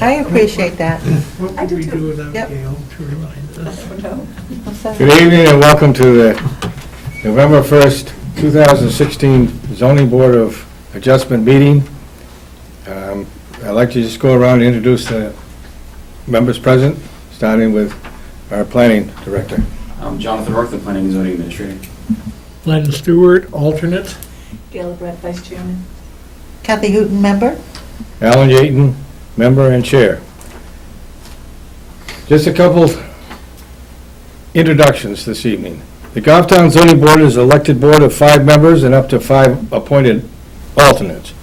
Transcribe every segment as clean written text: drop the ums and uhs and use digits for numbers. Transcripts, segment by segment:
I appreciate that. What I would do we too. do without Yep. Gail to remind us? What's that? Good evening and welcome to the November 1st, 2016 Zoning Board of Adjustment meeting. I'd like to just go around and introduce the members present, starting with our planning director. I'm Jonathan Rourke, the Planning and Zoning Administrator. Len Stewart, alternate. Gail Brett, Vice Chairman. Kathy Hooton, member? Alan Yaton, member and chair. Just a couple introductions this evening. The Goffstown Zoning Board is an elected board of 5 members and up to 5 appointed alternates.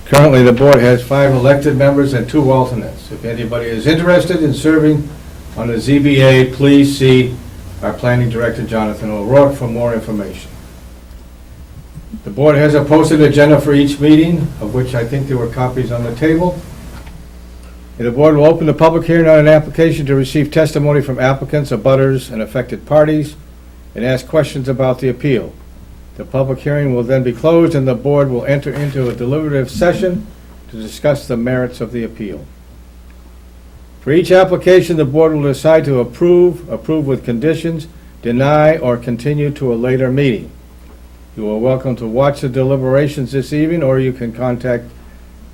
Currently, the board has 5 elected members and 2 alternates. If anybody is interested in serving on the ZBA, please see our planning director, Jonathan O'Rourke, for more information. The board has a posted agenda for each meeting, of which I think there were copies on the table. And the board will open the public hearing on an application to receive testimony from applicants, abutters, and affected parties, and ask questions about the appeal. The public hearing will then be closed, and the board will enter into a deliberative session to discuss the merits of the appeal. For each application, the board will decide to approve with conditions, deny, or continue to a later meeting. You are welcome to watch the deliberations this evening, or you can contact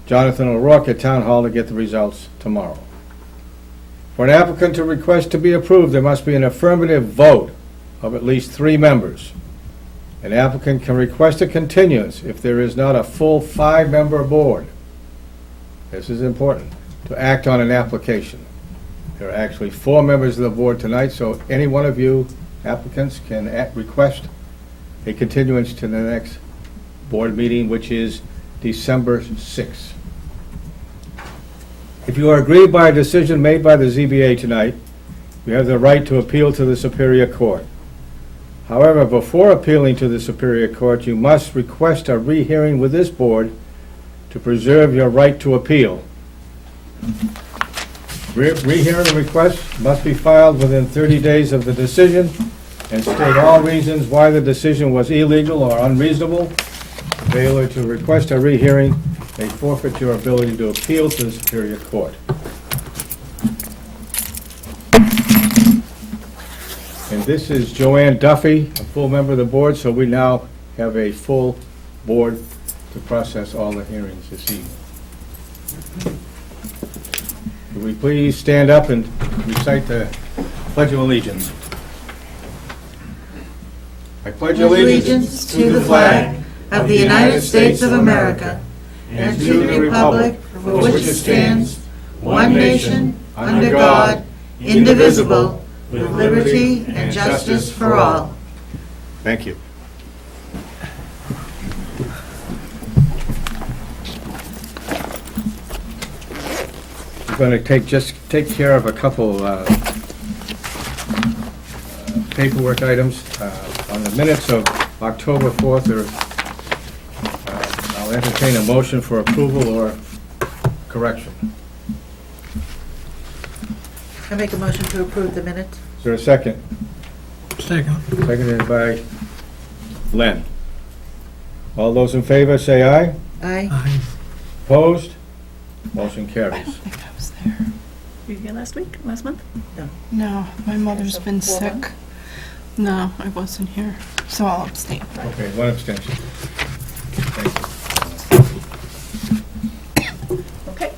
Jonathan O'Rourke at Town Hall to get the results tomorrow. For an applicant to request to be approved, there must be an affirmative vote of at least 3 members. An applicant can request a continuance if there is not a full 5-member board. This is important, to act on an application. There are actually 4 members of the board tonight, so any one of you applicants can request a continuance to the next board meeting, which is December 6th. If you are aggrieved by a decision made by the ZBA tonight, you have the right to appeal to the Superior Court. However, before appealing to the Superior Court, you must request a rehearing with this board to preserve your right to appeal. Rehearing requests must be filed within 30 days of the decision and state all reasons why the decision was illegal or unreasonable. Failure to request a rehearing may forfeit your ability to appeal to the Superior Court. And this is Joanne Duffy, a full member of the board, so we now have a full board to process all the hearings this evening. Would we please stand up and recite the Pledge of Allegiance? I pledge Allegiance to the flag of the United States of America and to the republic for which it stands, one nation, under God, indivisible, with liberty and justice for all. Thank you. We're going to take care of a couple paperwork items on the minutes of October 4th. I'll entertain a motion for approval or correction. I make a motion to approve the minutes. Is there a second? Second. Seconded by Len. All those in favor, say aye. Aye. Aye. Opposed? Motion I don't carries. think I was there. Were you here last month? No, my mother's been sick. No, I wasn't here, so I'll abstain. Okay, 1 abstention. Thank you. Okay.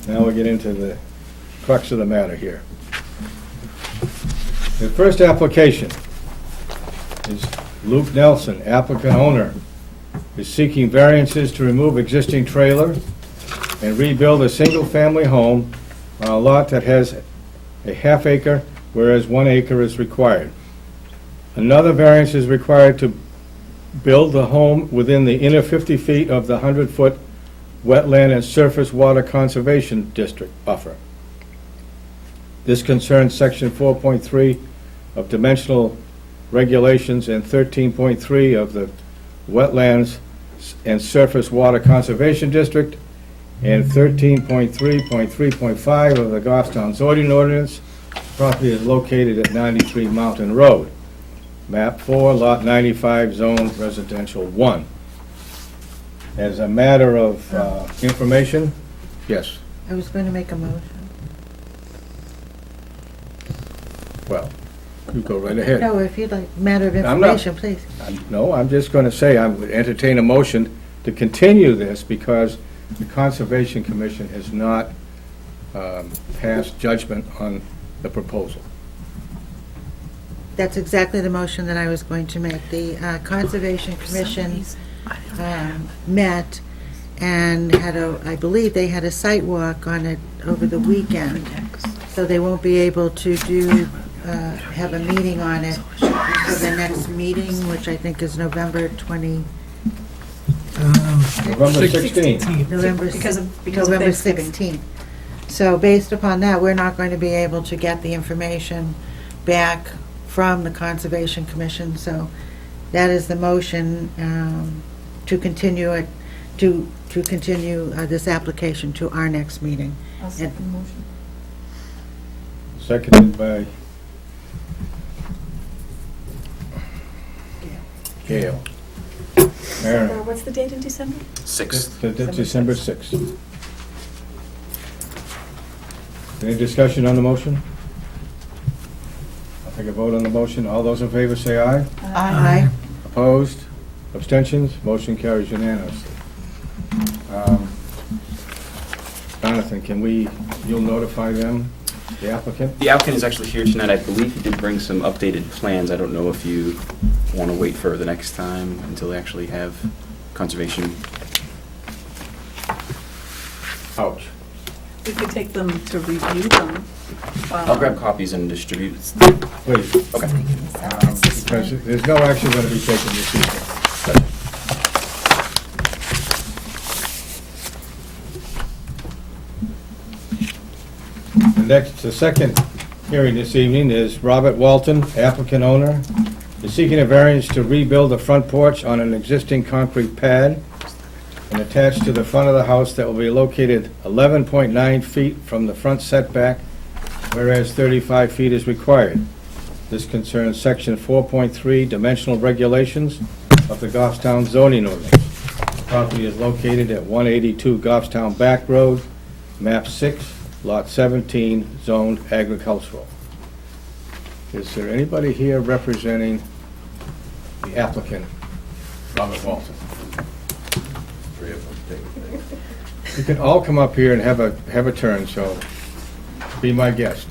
Now we get into the crux of the matter here. The first application is Luke Nelson, applicant owner, is seeking variances to remove existing trailer and rebuild a single-family home on a lot that has a half acre, whereas 1 acre is required. Another variance is required to build the home within the inner 50 feet of the 100-foot wetland and surface water conservation district buffer. This concerns section 4.3 of dimensional regulations and 13.3 of the wetlands and surface water conservation district and 13.3.3.5 of the Goffstown zoning ordinance. Property is located at 93 Mountain Road. Map 4, Lot 95, Zone Residential 1. As a matter of information, yes, I was going to make a motion. well, you go right ahead. No, if you'd like, matter of I'm not- information, please. No, I'm just going to say, I would entertain a motion to continue this because the Conservation Commission has not passed judgment on the proposal. That's exactly the motion that I was going to make. The Conservation Commission met and had I believe they had a site walk on it over the weekend. So they won't be able to have a meeting on it for the next meeting, which I think is November 20, November 16th. November Because of November Thanksgiving. 16th. So based upon that, we're not going to be able to get the information back from the Conservation Commission. So that is the motion to continue it, to continue this application to our next meeting. I'll second the motion. Seconded by Gail. Mary, What's the date in December? 6th. that's December 6th. Any discussion on the motion? I'll take a vote on the motion. All those in favor say aye. Aye. Opposed? Abstentions? Motion carries unanimously. Jonathan, you'll notify them, the applicant? The applicant is actually here tonight. I believe he did bring some updated plans. I don't know if you want to wait for the next time until they actually have conservation. Ouch. We could take them to review them. I'll grab copies and distribute. Please, Okay. because there's no action going to be taken this evening. The second hearing this evening is Robert Walton, applicant owner, is seeking a variance to rebuild the front porch on an existing concrete pad and attached to the front of the house that will be located 11.9 feet from the front setback, whereas 35 feet is required. This concerns section 4.3 dimensional regulations of the Goffstown zoning ordinance. The property is located at 182 Goffstown Back Road, map 6, lot 17, zoned agricultural. Is there anybody here representing the applicant, Robert Walton? You can all come up here and have a turn, so be my guest.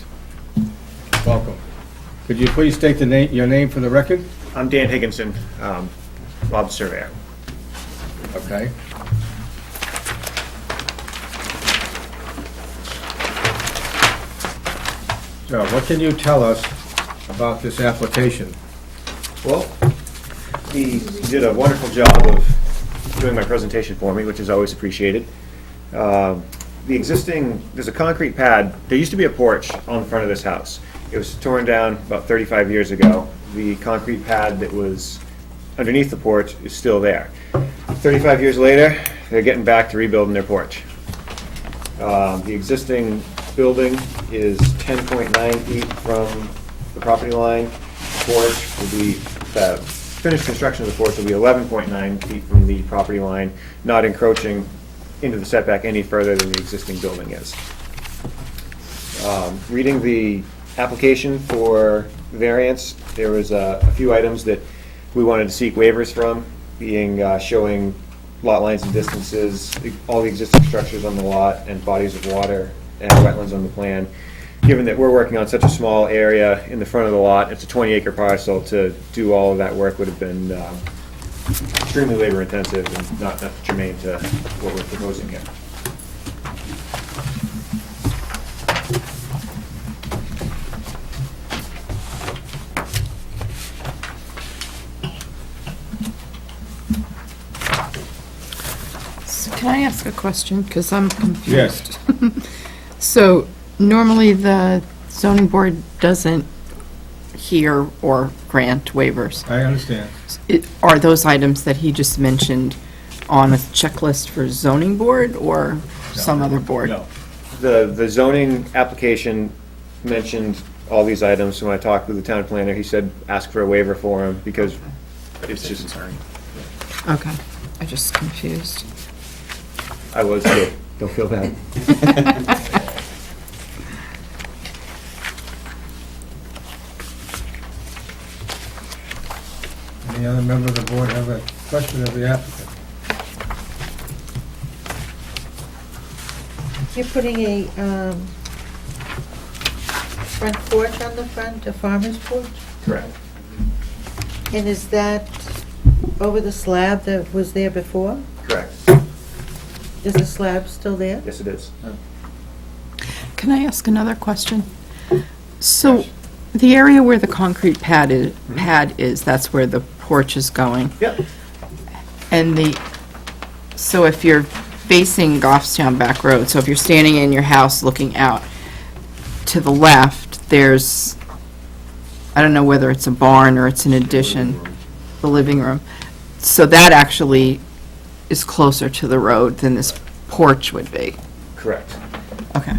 Welcome. Could you please state your name for the record? I'm Dan Higginson, Bob Surveyor. Okay. So, what can you tell us about this application? Well, he did a wonderful job of doing my presentation for me, which is always appreciated. There's a concrete pad. There used to be a porch on the front of this house. It was torn down about 35 years ago. The concrete pad that was underneath the porch is still there. 35 years later, they're getting back to rebuilding their porch. The existing building is 10.9 feet from the property line. The finished construction of the porch will be 11.9 feet from the property line, not encroaching into the setback any further than the existing building is. Reading the application for variance, there was a few items that we wanted to seek waivers from, being showing lot lines and distances, all the existing structures on the lot, and bodies of water and wetlands on the plan. Given that we're working on such a small area in the front of the lot, it's a 20-acre parcel, to do all of that work would have been extremely labor intensive and not germane to what we're proposing here. So can I ask a question? Because I'm confused. Yes. So normally the zoning board doesn't hear or grant waivers. I understand. Are those items that he just mentioned on a checklist for zoning board or some other board? No. The zoning application mentioned all these items, so when I talked with the town planner, he said ask for a waiver for him because it's just, Sorry. Okay, I just confused. I was too. Don't feel bad. Any other member of the board have a question of the applicant? You're putting a front porch on the front, a farmer's porch? Correct. And is that over the slab that was there before? Correct. Is the slab still there? Yes, it is. Can I ask another question? So, the area where the concrete pad is, that's where the porch is going? Yep. And so if you're facing Goffstown Back Road, so if you're standing in your house looking out to the left, there's, I don't know whether it's a barn or it's an addition, the living room. So that actually is closer to the road than this porch would be. Correct. Okay.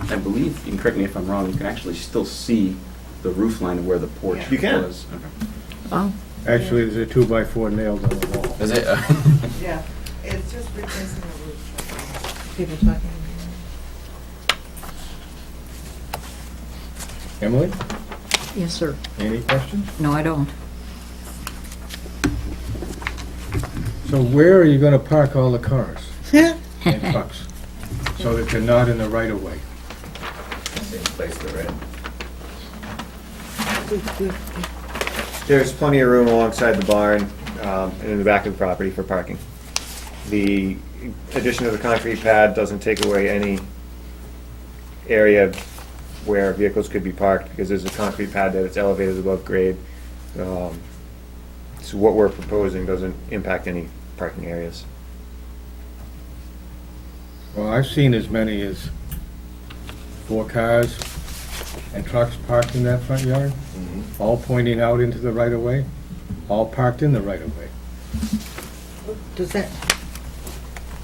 I believe, you can correct me if I'm wrong, you can actually still see the roof line of where the porch was. You can. Okay. Oh. Actually, there's a 2x4 nailed on the wall. Is it? Yeah, it's just replacing the roof. People talking. Emily, Yes, sir. any questions? No, I don't. So where are you gonna park all the cars Yeah. and trucks? So that they're not in the right of way? Same place they're in. There's plenty of room alongside the barn and in the back of the property for parking. The addition of the concrete pad doesn't take away any area where vehicles could be parked because there's a concrete pad that it's elevated above grade. So what we're proposing doesn't impact any parking areas. Well, I've seen as many as 4 cars and trucks parked in that front yard, all pointing out into the right of way, all parked in the right of way. Does that,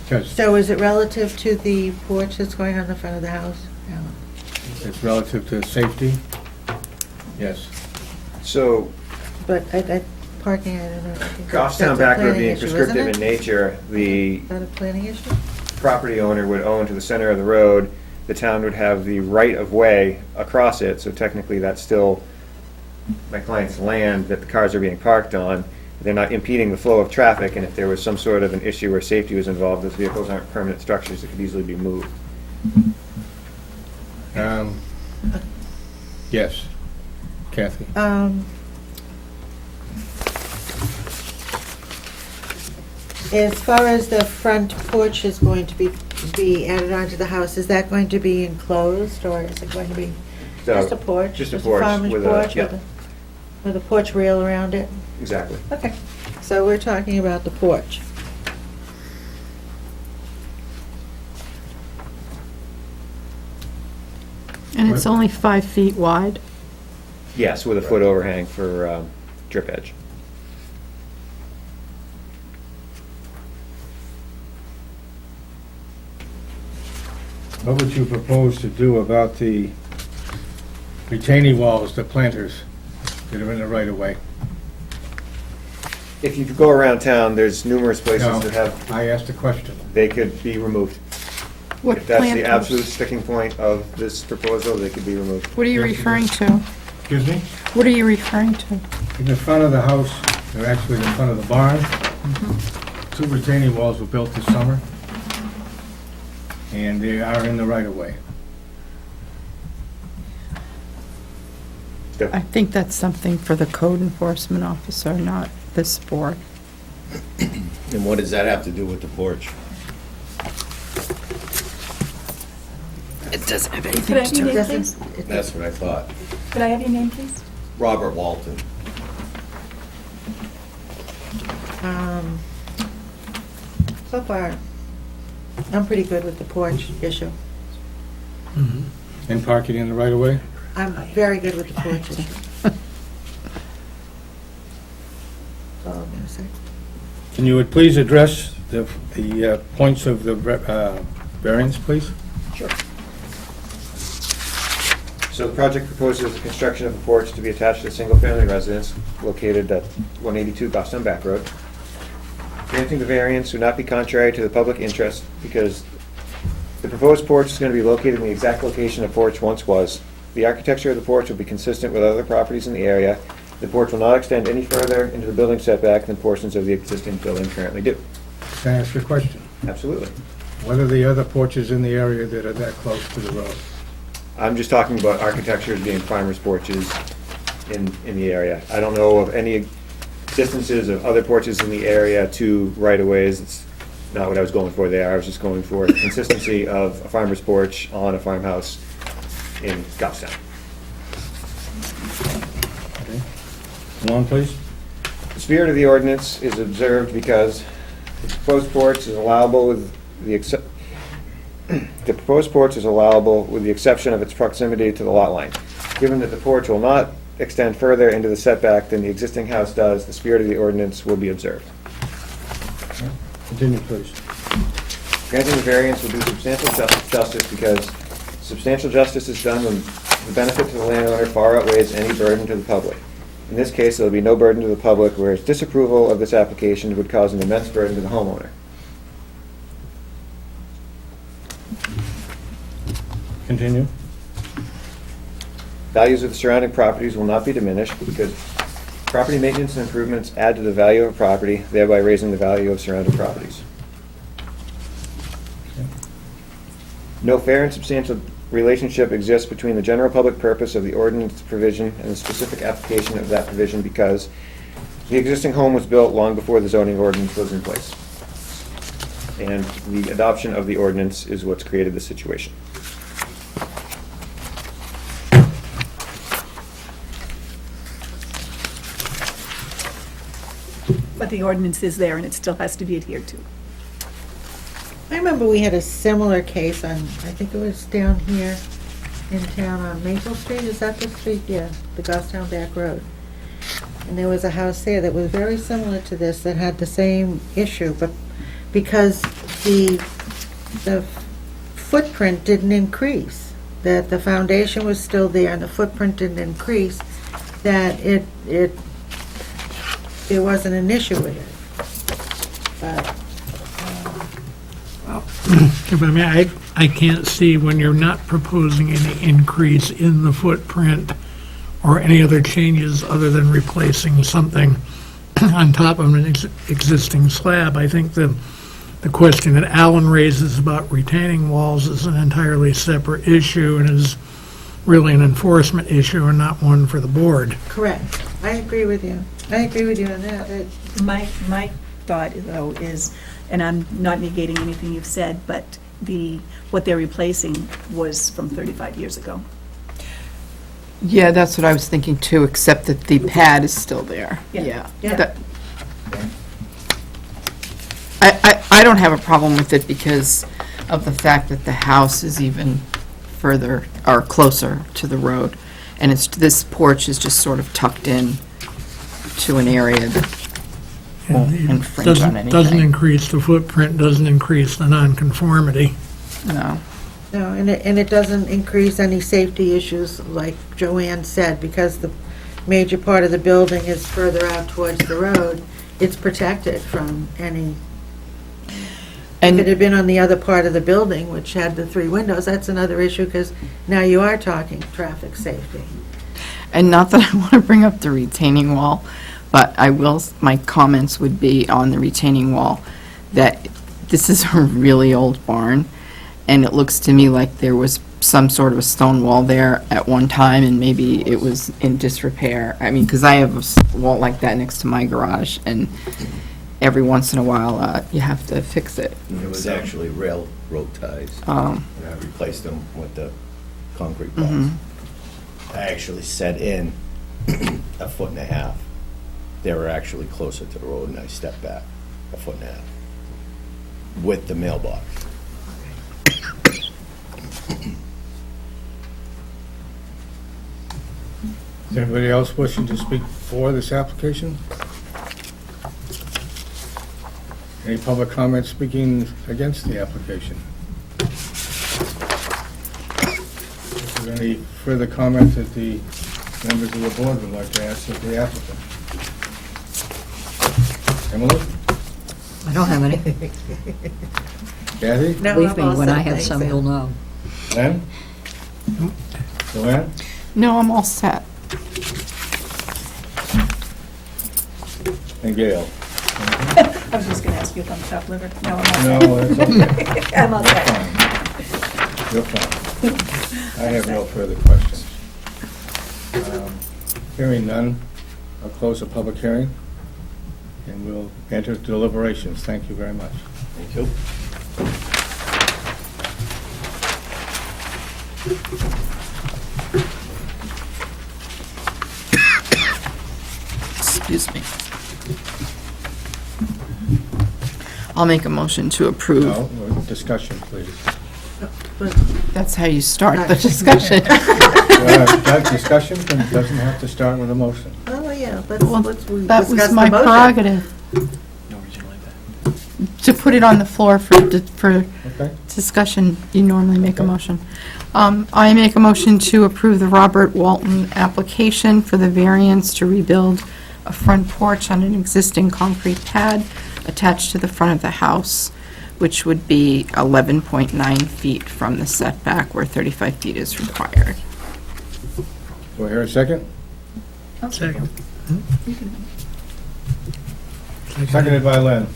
Because so is it relative to the porch that's going on the front of the house? No. it's relative to safety. Yes. So But parking, I don't know. That's Goffstown a Back Road planning being issue, isn't prescriptive it? in nature, the Is that a planning issue? property owner would own to the center of the road, the town would have the right-of-way across it, so technically that's still my client's land that the cars are being parked on. They're not impeding the flow of traffic, and if there was some sort of an issue where safety was involved, those vehicles aren't permanent structures that could easily be moved. Yes. Kathy? As far as the front porch is going to be added onto the house, is that going to be enclosed, or is it going to be So, just a porch? just a porch farmer's with a- porch yeah. with a porch rail around it? Exactly. Okay, so we're talking about the porch. And it's only 5 feet wide? Yes, with a foot overhang for drip edge. What would you propose to do about the retaining walls, the planters that are in the right of way? If you go around town, there's numerous places No, that have, I asked a question. they could be removed. What If that's the planters? absolute sticking point of this proposal, they could be removed. What are you referring to? Excuse me? What are you referring to? In the front of the house, or actually in the front of the barn, 2 retaining walls were built this summer, and they are in the right of way. I think that's something for the code enforcement officer, not this board. And what does that have to do with the porch? It doesn't have Could anything I have to your do name, Doesn't- please? it- That's what I thought. Could I have your name, please? Robert Walton. So far, I'm pretty good with the porch issue. And parking in the right of way? I'm very good with the porch issue. That's all I'm gonna say. Can you please address the points of the variance, please? Sure. So the project proposes the construction of a porch to be attached to a single-family residence located at 182 Goffstown Back Road. Granting the variance would not be contrary to the public interest because the proposed porch is going to be located in the exact location the porch once was. The architecture of the porch will be consistent with other properties in the area. The porch will not extend any further into the building setback than portions of the existing building currently do. Can I ask you a question? Absolutely. What are the other porches in the area that are that close to the road? I'm just talking about architecture as being farmers' porches in the area. I don't know of any distances of other porches in the area to right-of-ways. It's not what I was going for there. I was just going for consistency of a farmer's porch on a farmhouse in Goffstown. Come on, please. The spirit of the ordinance is observed because the proposed porch is allowable with the exception of its proximity to the lot line. Given that the porch will not extend further into the setback than the existing house does, the spirit of the ordinance will be observed. Continue, please. Granting the variance will do substantial justice because substantial justice is done when the benefit to the landowner far outweighs any burden to the public. In this case, there will be no burden to the public, whereas disapproval of this application would cause an immense burden to the homeowner. Continue. Values of the surrounding properties will not be diminished because property maintenance and improvements add to the value of a property, thereby raising the value of surrounding properties. No fair and substantial relationship exists between the general public purpose of the ordinance provision and the specific application of that provision because the existing home was built long before the zoning ordinance was in place. And the adoption of the ordinance is what's created the situation. But the ordinance is there and it still has to be adhered to. I remember we had a similar case on, I think it was down here in town on Maple Street, is that the street? Yeah, the Goffstown Back Road. And there was a house there that was very similar to this that had the same issue, but because the footprint didn't increase, that the foundation was still there and the footprint didn't increase, that there wasn't an issue with it. But I mean, I can't see when you're not proposing any increase in the footprint or any other changes other than replacing something on top of an existing slab. I think the question that Alan raises about retaining walls is an entirely separate issue and is really an enforcement issue and not one for the board. correct, I agree with you. I agree with you on that. My thought, though, is, and I'm not negating anything you've said, but what they're replacing was from 35 years ago. Yeah, that's what I was thinking too, except that the pad is still there. Yeah. Yeah. That- I don't have a problem with it because of the fact that the house is even further, or closer to the road. And this porch is just sort of tucked in to an area that won't infringe on anything. Doesn't increase the footprint, doesn't increase the nonconformity. No. No, and it doesn't increase any safety issues, like Joanne said, because the major part of the building is further out towards the road. It's protected from any, if it had been on the other part of the building, which had the 3 windows, that's another issue, because now you are talking traffic safety. And not that I want to bring up the retaining wall, but my comments would be on the retaining wall, that this is a really old barn, and it looks to me like there was some sort of a stone wall there at one time, and maybe it was in disrepair. I mean, because I have a wall like that next to my garage, and every once in a while, you have to fix it. It was actually railroad ties. Um, And I replaced them with the concrete mhm. bars. I actually set in 1.5 feet. They were actually closer to the road, and I stepped back 1.5 feet with the mailbox. Is anybody else wishing to speak for this application? Any public comments speaking against the application? Is there any further comment that the members of the board would like to ask of the applicant? Emily? I don't have any. Kathy? No, Believe I'm me, all when set, I have thanks, some, Sam. you'll know. Len? Joanne? No, I'm all set. And Gail? I was just gonna ask you if I'm chopped liver. No, I'm No, all it's okay. set. I'm all set. You're fine. I have no further questions. Hearing none, I'll close the public hearing, and we'll enter deliberations. Thank you very much. Thank you. Excuse me. I'll make a motion to approve. No, discussion, please. That's how you start the discussion. That discussion doesn't have to start with a motion. Oh, yeah, Well, let's we That discuss was the my motion. prerogative, No regional impact. to put it on the floor for Okay? discussion. You normally make a motion. I make a motion to approve the Robert Walton application for the variance to rebuild a front porch on an existing concrete pad attached to the front of the house, which would be 11.9 feet from the setback where 35 feet is required. Do I hear a second? Second. Seconded by Len.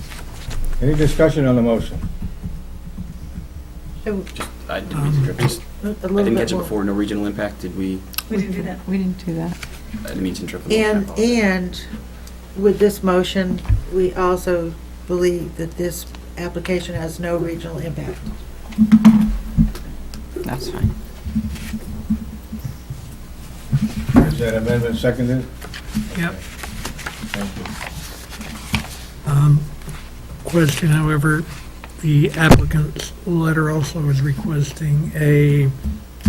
Any discussion on the motion? I didn't mean to interrupt, just, A I little didn't bit catch it more. before, no regional impact, did we, We didn't do that. We didn't do that. I didn't mean to interrupt. the motion, I apologize. And with this motion, we also believe that this application has no regional impact. That's fine. Is that amendment seconded? Yep. Thank you. Question, however, the applicant's letter also is requesting a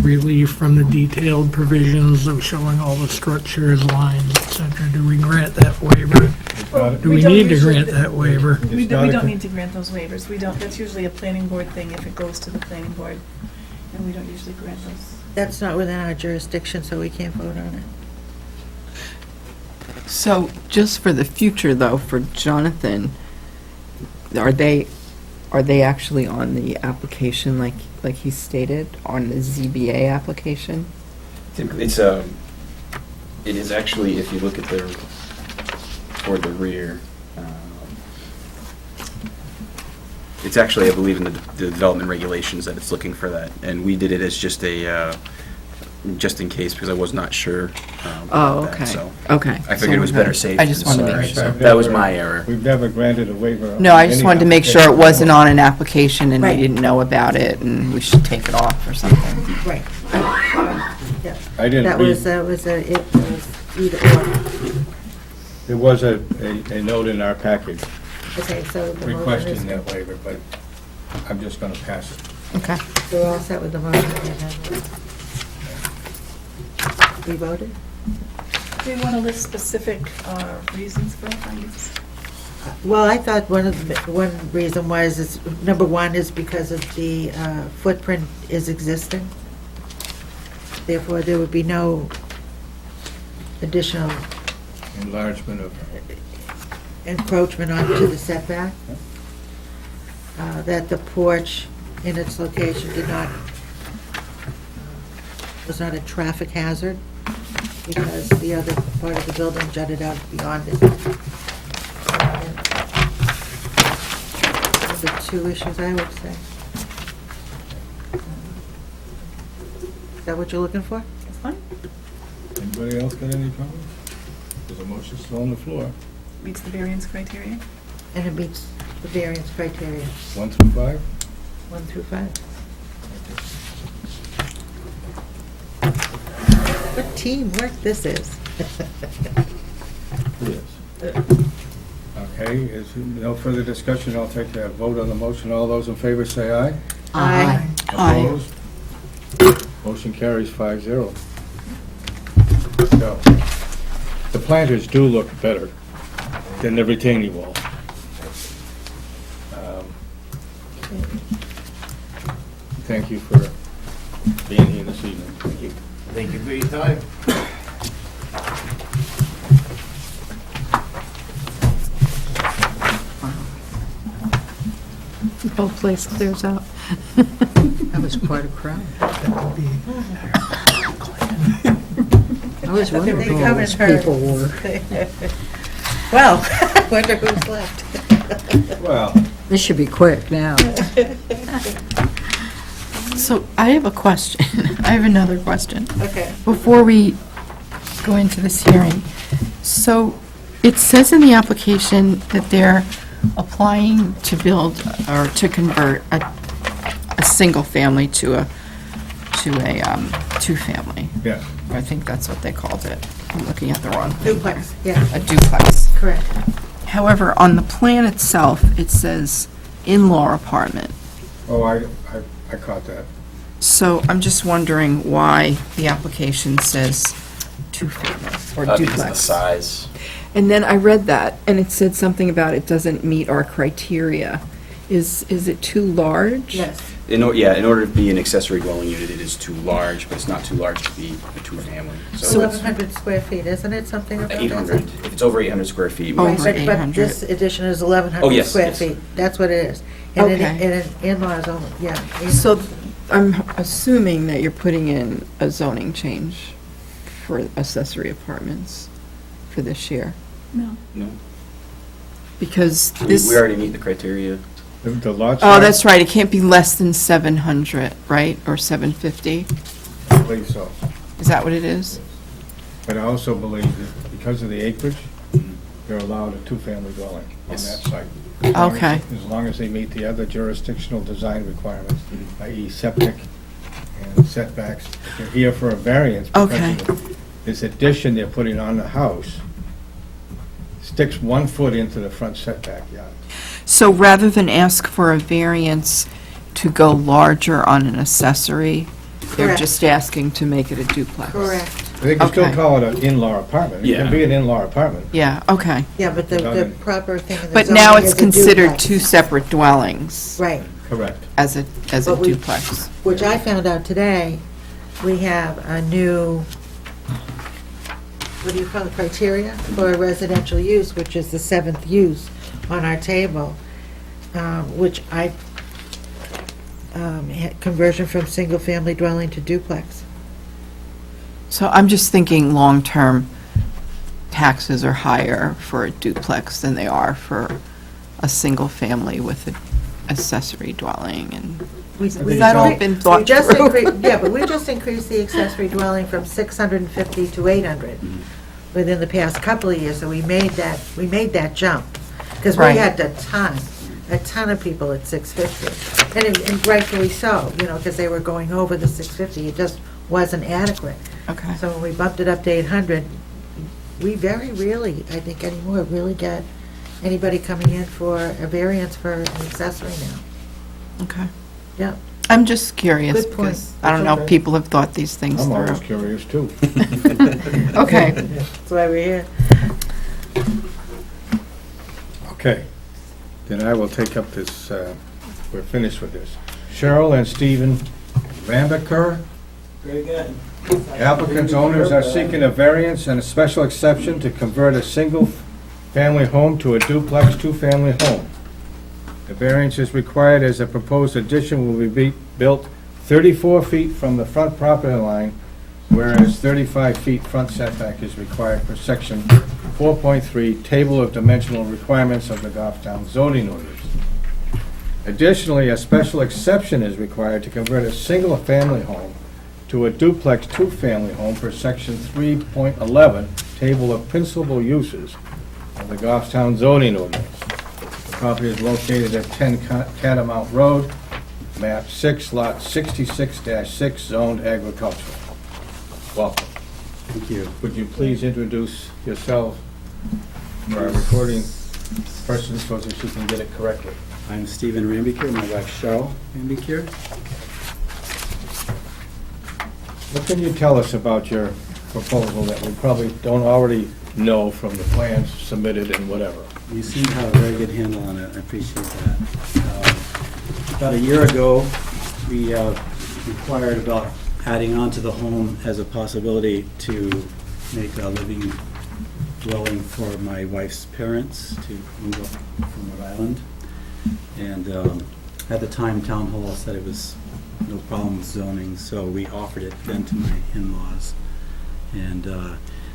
relief from the detailed provisions of showing all the structures, lines, et cetera. Do we grant that waiver? It's not- Do we don't need to usually- grant that waiver? We it's don't, not we a don't con- need to grant those waivers. We don't, that's usually a planning board thing if it goes to the planning board. And we don't usually grant those. That's not within our jurisdiction, so we can't vote on it. So, just for the future, though, for Jonathan, are they actually on the application like he stated, on the ZBA application? It's, it is actually, if you look at the, toward the rear, it's actually, I believe, in the development regulations that it's looking for that. And we did it as just a, just in case, because I was not sure Oh, about that, okay. so. Okay. I figured it was better safe I just than wanted to make sorry. sure. That was my error. We've never granted a waiver. on No, I just any wanted to make sure it application. wasn't on an application and we Right. didn't know about it and we should take it off or something. Right. I didn't That read, was, it was either or. there was a note in our package Okay, so the motion requesting is, that waiver, but I'm just going to pass it. Okay. we're all set with the motion. We voted? Do you want to list specific reasons for findings? Well, I thought one reason was, is, number one is because of the footprint is existing. Therefore, there would be no additional Enlargement of, encroachment onto the setback. That the porch in its location was not a traffic hazard because the other part of the building jutted out beyond it. Those are two issues, I would say. Is that what you're looking for? That's fine. anybody else got any problems? There's a motion still on the floor. Meets the variance criteria. And it meets the variance criteria, 1 through 5? 1 through 5. What teamwork this is. Yes. Okay, is no further discussion, I'll take a vote on the motion. All those in favor say aye. Aye. Aye. Opposed? Motion carries 5-0. So, the planters do look better than the retaining wall. Thank you for being here this evening. Thank you. Thank you for your time. whole place clears out. That was quite a crowd. I was wondering who all those people were. Well, I wonder who's left. Well, This should be quick now. So I have a question. I have another question. Okay. Before we go into this hearing, so it says in the application that they're applying to build or to convert a single family to a two-family. yeah. I think that's what they called it. I'm looking at the wrong thing. Duplex, yeah, A duplex. correct. However, on the plan itself, it says in-law apartment. Oh, I caught that. So I'm just wondering why the application says two-family or Because of the duplex. size. And then I read that, and it said something about it doesn't meet our criteria. Is it too large? Yes. In order to be an accessory dwelling unit, it is too large, but it's not too large to be a two-family. So 1,100 square feet, isn't it, something about that? 800, if it's over 800 square feet. Oh, we- Over But 800. this addition is Oh, 1,100 yes, square yes. feet. That's what it is. And Okay. an in-law is only, yeah. 800. So I'm assuming that you're putting in a zoning change for accessory apartments for this year, No. No? because We this, we already meet the criteria. The lot oh, size? that's right, it can't be less than 700, right, or 750? I believe so. Is that what it is? But I also believe that because of the acreage, they're allowed a two-family dwelling on that Yes. site. As long as- Okay. As long as they meet the other jurisdictional design requirements, i.e. septic and setbacks. They're here for a variance Okay. because of this addition they're putting on the house sticks 1 foot into the front setback yard. So rather than ask for a variance to go larger on an accessory, they're Correct. just asking to make it a duplex? Correct. They can still Okay. call it an in-law apartment. It Yeah. can be an in-law apartment. Yeah, okay. Yeah, but the Done. proper thing in the But now zoning it's is a considered duplex. two separate dwellings Right, Correct. as a But we- duplex. which I found out today, we have a new, what do you call it, criteria for residential use, which is the 7th use on our table, which I, conversion from single-family dwelling to duplex. So I'm just thinking, long-term, taxes are higher for a duplex than they are for a single family with an accessory dwelling, and Has that all been thought through? Yeah, but we just increased the accessory dwelling from 650 to 800 within the past couple of years, so we made that jump. Because we Right. had a ton of people at 650. And rightfully so, because they were going over the 650, it just wasn't adequate. Okay. So when we bumped it up to 800, we very rarely, I think anymore, really get anybody coming in for a variance for an accessory now. Okay. Yeah. I'm just curious, Good point. because I don't know That's if okay. people have thought these things I'm always through. curious, too. Okay. That's why we're here. Okay, then I will take up this, we're finished with this. Cheryl and Stephen Rambacher. Very good. Applicants' owners are seeking a variance and a special exception to convert a single-family home to a duplex two-family home. The variance is required as the proposed addition will be built 34 feet from the front property line, whereas 35 feet front setback is required per section 4.3, Table of Dimensional Requirements of the Goffstown zoning ordinance. Additionally, a special exception is required to convert a single-family home to a duplex two-family home per section 3.11, Table of Principal Uses of the Goffstown zoning ordinance. The property is located at 10 Catamount Road, map 6, lot 66-6, zoned agricultural. Welcome. Thank you. Would you please introduce yourself for our recording person so that she can get it correctly? I'm Stephen Rambiker, my wife Cheryl Rambiker. What can you tell us about your proposal that we probably don't already know from the plans submitted and whatever? You seem to have a very good handle on it, I appreciate that. About a year ago, we inquired about adding on to the home as a possibility to make a living dwelling for my wife's parents to move up from Rhode Island. And At the time, Town Hall said it was no problem with zoning, so we offered it then to my in-laws. And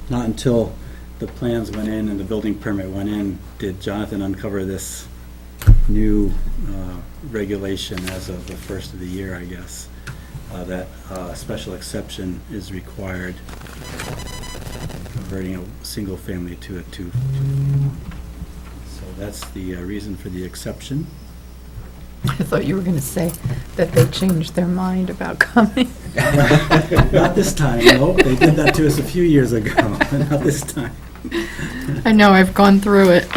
not until the plans went in and the building permit went in did Jonathan uncover this new regulation as of the first of the year, I guess, that special exception is required, converting a single family to a two-family home. So that's the reason for the exception. I thought you were going to say that they changed their mind about coming. Not this time, no. They did that to us a few years ago, but not this time. I know, I've gone through it.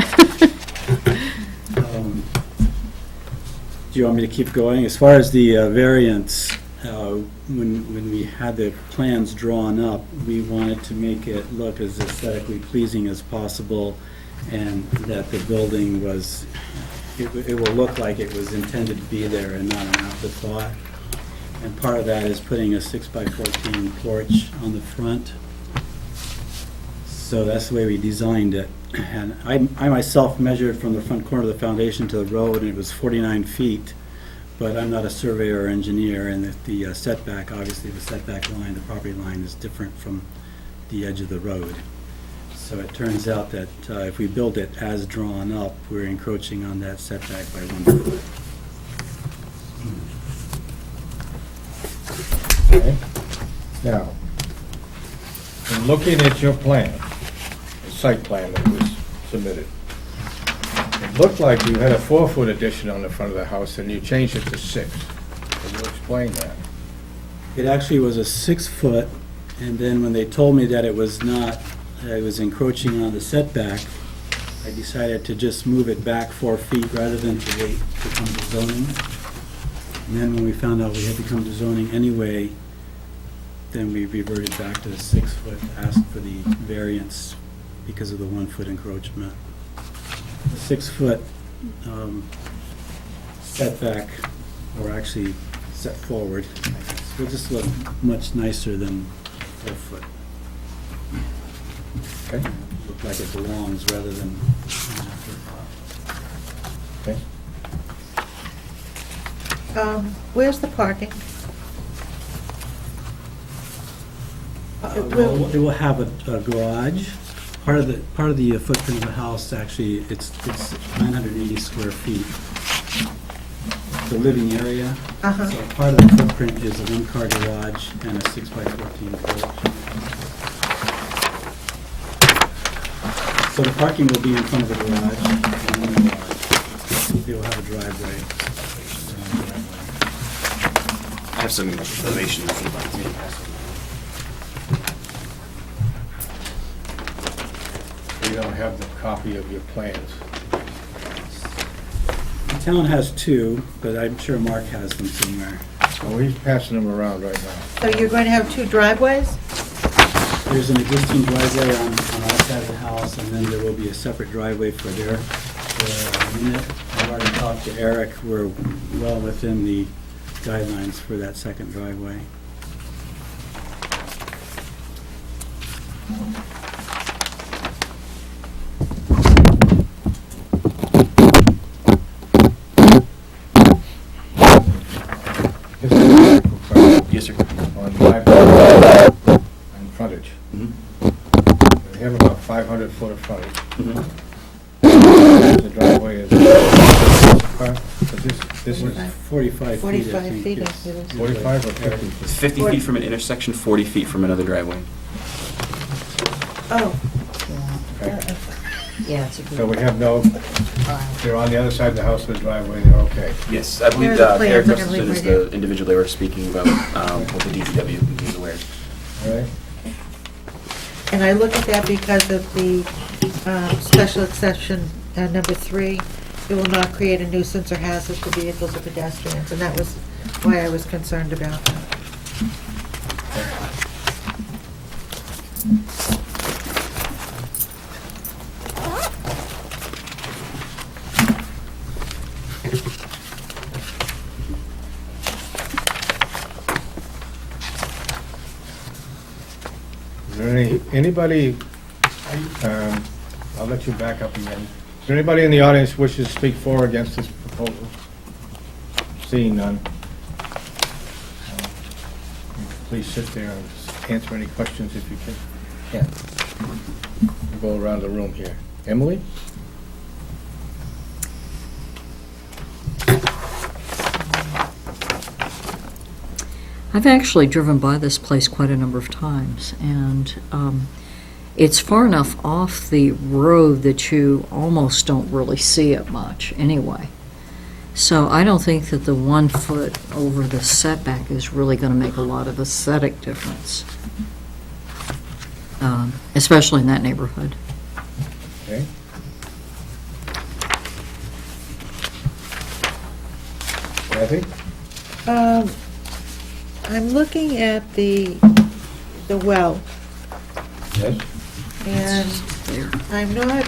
Do you want me to keep going? As far as the variance, when we had the plans drawn up, we wanted to make it look as aesthetically pleasing as possible, and that the building was, it will look like it was intended to be there and not an afterthought. And part of that is putting a 6x14 porch on the front. So that's the way we designed it. And I myself measured from the front corner of the foundation to the road, and it was 49 feet. But I'm not a surveyor or engineer, and the setback, obviously the setback line, the property line is different from the edge of the road. So it turns out that if we build it as drawn up, we're encroaching on that setback by 1 foot. Okay. Now, in looking at your plan, the site plan that was submitted, it looked like you had a 4-foot addition on the front of the house, and you changed it to 6. Can you explain that? It actually was a 6-foot, and then when they told me that it was not, that it was encroaching on the setback, I decided to just move it back 4 feet rather than to wait to come to zoning. And then when we found out we had to come to zoning anyway, then we reverted back to the 6-foot, asked for the variance because of the 1-foot encroachment. The 6-foot setback, or actually set forward, will just look much nicer than 4-foot. Okay. Look like it belongs rather than an afterthought. Okay. Where's the parking? It will have a garage. Part of the footprint of the house, actually, it's 980 square feet. The living area. Uh-huh. So part of the footprint is a 1-car garage and a 6x14 porch. So the parking will be in front of the garage. And in the garage. They will have a driveway. I have some information if you'd like to pass. We don't have the copy of your plans. The town has 2, but I'm sure Mark has them somewhere. So he's passing them around right now. So you're going to have 2 driveways? There's an existing driveway on our side of the house, and then there will be a separate driveway for their unit. I've already talked to Eric, we're well within the guidelines for that second driveway. Yes, sir. On my property, on frontage. Mhm. We have about 500 foot of frontage. Mhm. The driveway is, this is 45 feet, I 45 think. feet, yes. it is. 45 or 50? It's 50 feet from an intersection, 40 feet from another driveway. Oh, Okay. yeah, it's a So good. we have no, they're on the other side of the house of the driveway, they're okay. Yes, I believe Where are the Eric plans? I'm gonna Gustafson leave is right here. the individual they were speaking about with the DPW, he's aware. All right? And I look at that because of the special exception, number 3, it will not create a nuisance or hazard for vehicles or pedestrians, and that was why I was concerned about that. Is there anybody, I'll let you back up again. Is there anybody in the audience wishes to speak for or against this proposal? Seeing none. Please sit there and answer any questions if you can. We'll go around the room here. Emily? I've actually driven by this place quite a number of times, and it's far enough off the road that you almost don't really see it much anyway. So I don't think that the 1 foot over the setback is really going to make a lot of aesthetic difference, especially in that neighborhood. Okay. Kathy? I'm looking at the well, Yes? and There. I'm not,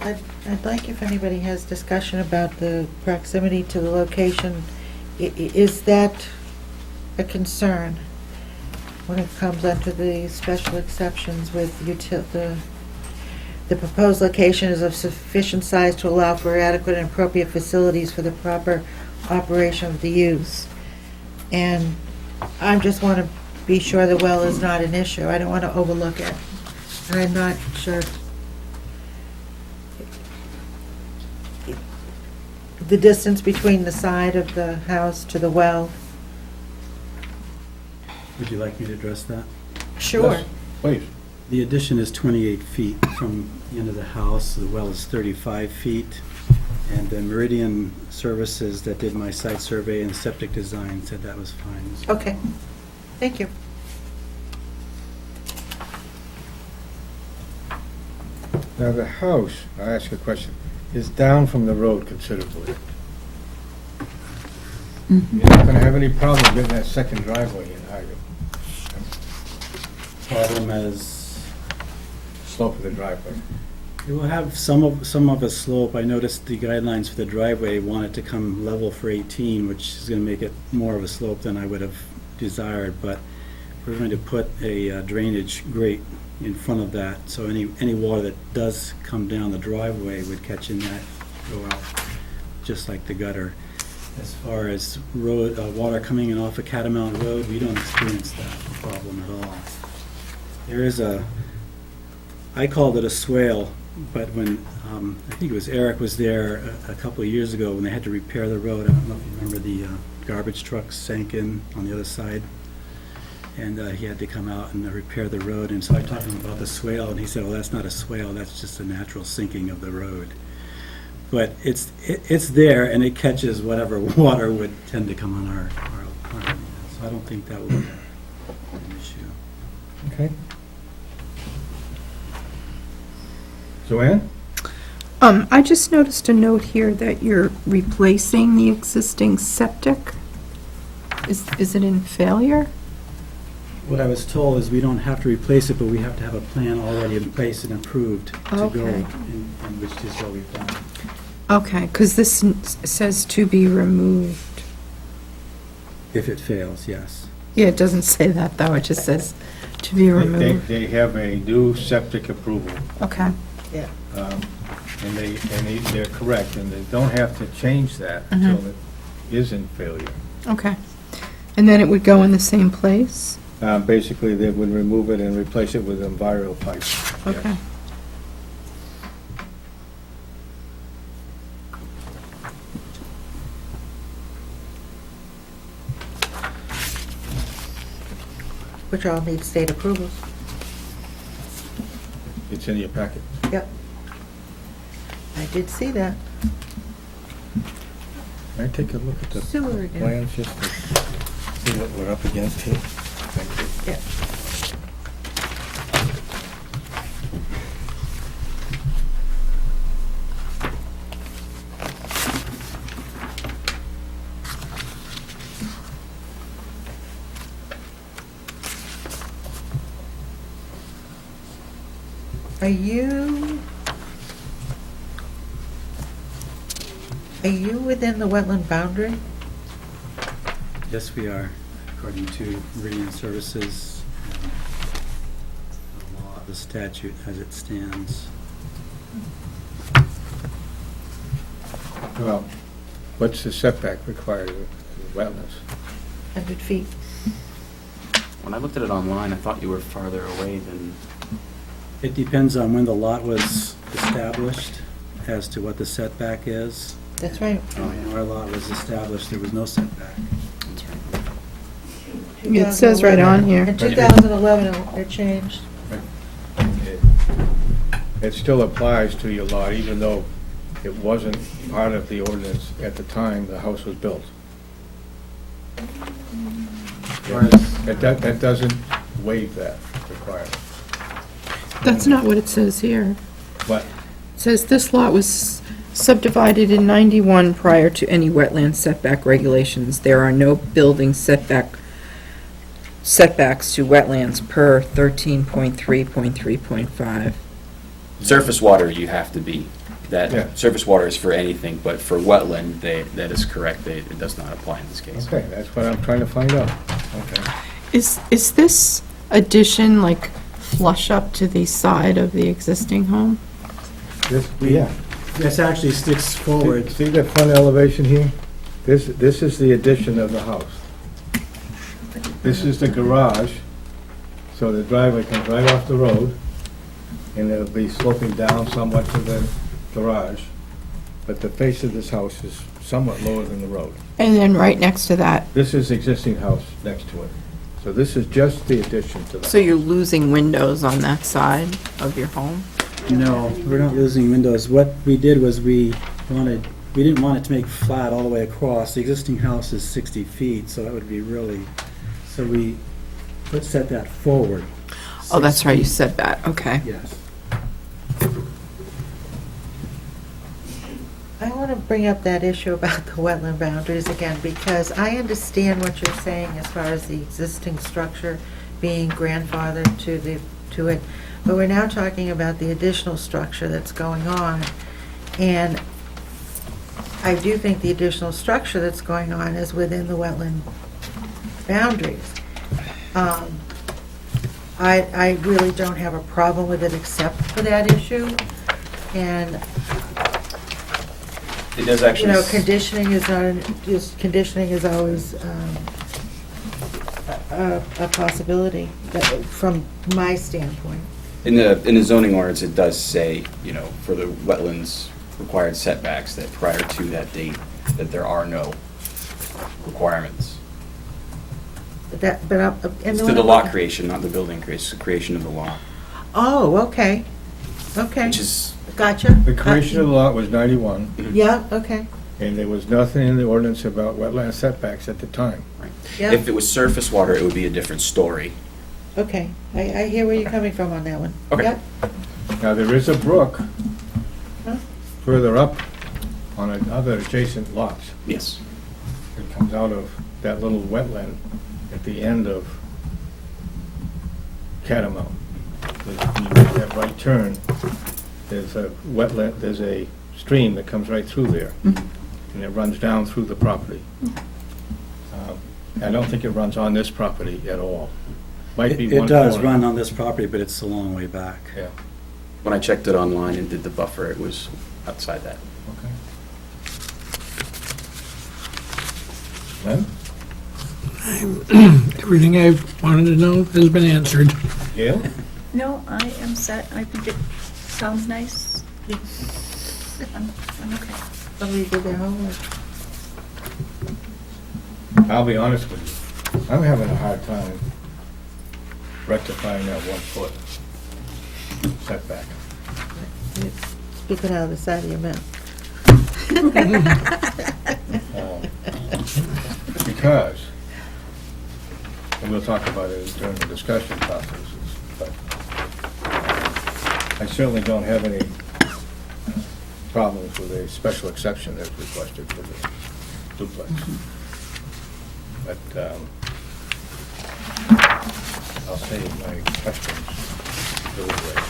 I'd like if anybody has discussion about the proximity to the location. Is that a concern when it comes under the special exceptions with the proposed location is of sufficient size to allow for adequate and appropriate facilities for the proper operation of the use? And I just want to be sure the well is not an issue. I don't want to overlook it. And I'm not sure the distance between the side of the house to the well. Would you like me to address that? Sure. Yes, please. The addition is 28 feet from the end of the house, the well is 35 feet, and the Meridian Services that did my site survey and septic design said that was fine. Okay. Thank you. Now, the house, I'll ask a question, is down from the road considerably. You're not gonna have any problem getting that second driveway in, are you? Problem as, Slope of the driveway. it will have some of a slope. I noticed the guidelines for the driveway wanted to come level for 18, which is going to make it more of a slope than I would have desired, but we're going to put a drainage grate in front of that, so any water that does come down the driveway would catch in that, go out, just like the gutter. As far as road, water coming in off of Catamount Road, we don't experience that problem at all. There is I called it a swale, but when, I think it was Eric was there a couple of years ago when they had to repair the road, I don't know if you remember, the garbage trucks sank in on the other side, and he had to come out and repair the road, and so I talked to him about the swale, and he said, well, that's not a swale, that's just a natural sinking of the road. But it's there, and it catches whatever water would tend to come on our land, so I don't think that will be an issue. Okay. Joanne? I just noticed a note here that you're replacing the existing septic. Is it in failure? What I was told is we don't have to replace it, but we have to have a plan already in place and approved to go, Okay. and which is what we've done. Okay, because this says to be removed. If it fails, yes. Yeah, it doesn't say that, though. It just says to be removed. They have a new septic approval, Okay. and they're correct, and they don't have to change that until it is in failure. Okay. And then it would go in the same place? Basically, they would remove it and replace it with Enviro pipe. Yes. Okay. Which all need state approvals. It's in your packet. Yep. I did see that. Can I take a look at the Sewer again. plans just to see what we're up against here? Thank you. Yep. Are you within the wetland boundary? Yes, we are, according to Meridian Services. the statute as it stands. Well, what's the setback required of wetlands? 100 feet. When I looked at it online, I thought you were farther away than, It depends on when the lot was established as to what the setback is. That's right. When our lot was established, there was no setback. It says right on here. In 2011, it changed. It still applies to your lot, even though it wasn't part of the ordinance at the time the house was built. That doesn't waive that requirement. That's not what it says here. But It says this lot was subdivided in 91 prior to any wetland setback regulations. There are no building setbacks to wetlands per 13.3.3.5. surface water you have to be. Yeah. That, surface water is for anything, but for wetland, that is correct, it does not apply in this case. okay, that's what I'm trying to find out. Okay. Is this addition like flush up to the side of the existing home? Yeah. This actually sticks forward. See the front elevation here? This is the addition of the house. This is the garage, so the driveway comes right off the road, and it'll be sloping down somewhat to the garage, but the face of this house is somewhat lower than the road. And then right next to that, This is the existing house next to it. So this is just the addition to the so you're losing windows on that side of your home? No, we're not losing windows. What we did was we didn't want it to make flat all the way across. The existing house is 60 feet, so that would be really, so let's set that forward. Oh, that's 6 right, you feet. said that, okay. Yes. I want to bring up that issue about the wetland boundaries again, because I understand what you're saying as far as the existing structure being grandfathered to it, but we're now talking about the additional structure that's going on, and I do think the additional structure that's going on is within the wetland boundaries. I really don't have a problem with it except for that issue, and It does actually. conditioning is not, conditioning is always a possibility, from my standpoint. In the zoning ordinance, it does say, for the wetlands required setbacks, that prior to that date, that there are no requirements. But It's to the lot creation, not the building creation of the lot, Oh, okay, okay, which is, gotcha. The creation of the lot was 91, Yeah, okay, and there was nothing in the ordinance about wetland setbacks at the time. yeah, if it was surface water, it would be a different story. okay. I hear where you're coming from on that one. Okay. Yep. Now, there is a brook Huh? further up on other adjacent lots. Yes. It comes out of that little wetland at the end of Catamount. When you make that right turn, there's a wetland, there's a stream that comes right through there, and it runs down through the property. I don't think it runs on this property at all. Might be It one does corner. run on this property, but it's a long way back. Yeah, When I checked it online and did the buffer, it was outside that. okay. Len? Everything I wanted to know has been answered. Gail? No, I am set. I think it sounds nice. I'm okay. Somebody did their homework. I'll be honest with you, I'm having a hard time rectifying that 1 foot setback. Speaking out of the side of your mouth. Because, and we'll talk about it during the discussion processes, but I certainly don't have any problems with a special exception that's requested for the duplex. But I'll save my questions till later.